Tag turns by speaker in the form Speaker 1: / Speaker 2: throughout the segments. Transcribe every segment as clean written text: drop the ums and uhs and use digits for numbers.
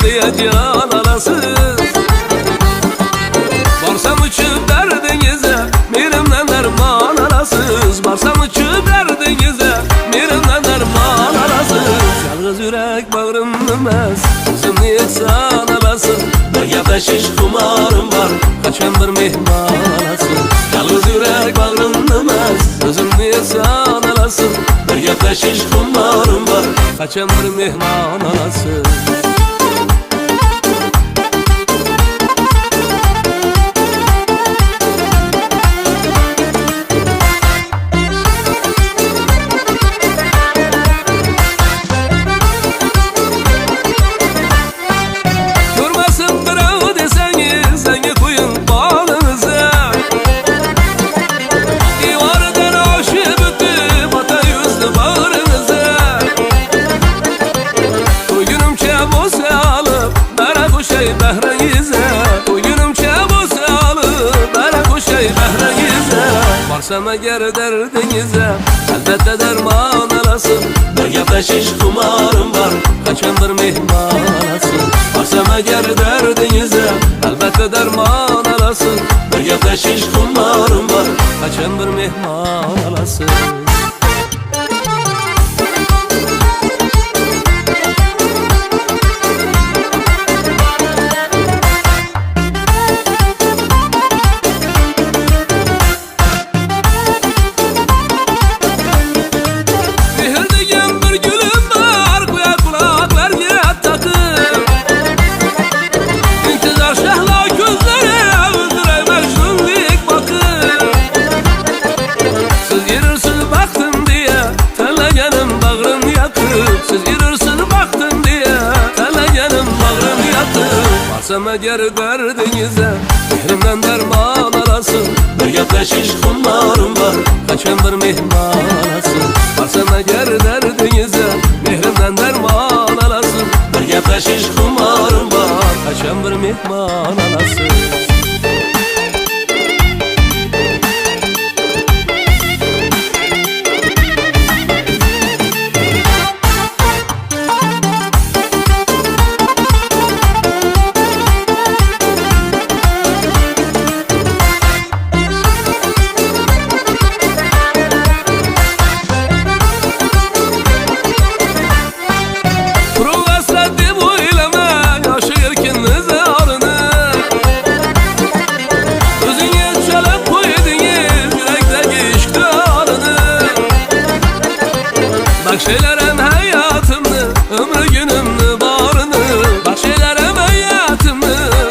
Speaker 1: diye can alasız. Barsam uçup derdinize mirimden derman alasız. Barsam uçup derdinize mirimden derman alasız. Yalnız yürek bağrım bilmez kızım niye can alasın. Bir yerde şiş kumarım var kaçan bir mihman alasın. Yalnız yürek bağrım bilmez kızım niye can alasın. Bir yerde şiş kumarım var kaçan bir mihman alasın. Varsam eğer derdinize elbette derman alasın. Bir yerde şiş kumarım var kaçan bir mihman alasın. Varsam eğer derdinize elbette derman alasın. Bir yerde şiş kumarım var kaçan bir mihman alasın. Varsam eğer derdinize mihrimden derman alasın. Bir yerde şiş kumarım var kaçan bir mihman alasın. Varsam eğer derdinize mihrimden derman alasın. Bir yerde şiş kumarım var kaçan bir mihman alasın. Bak şeylerem hayatımı, ömrü günümü barını. Bak şeylerem hayatımı,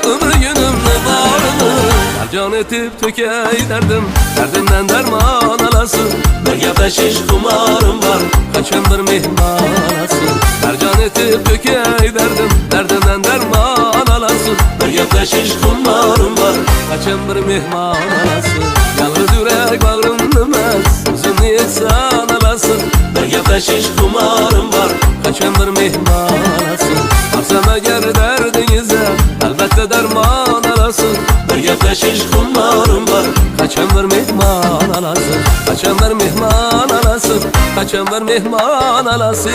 Speaker 1: ömrü günümü barını. Tercan etip tükey derdim, derdimden derman alasın. Bir yerde şiş kumarım var, kaçan bir mihman alasın. Tercan etip tükey derdim, derdimden derman alasın. Bir yerde şiş kumarım var, kaçan bir mihman alasın. Yalnız yürek bağrım bilmez, kızım niye can alasın. Bir yerde şiş kumarım var kaçan bir mihman alasın. Varsam eğer derdinize elbette derman alasın. Bir yerde şiş kumarım var kaçan bir mihman alasın. Kaçan bir mihman alasın. Kaçan bir mihman alasın.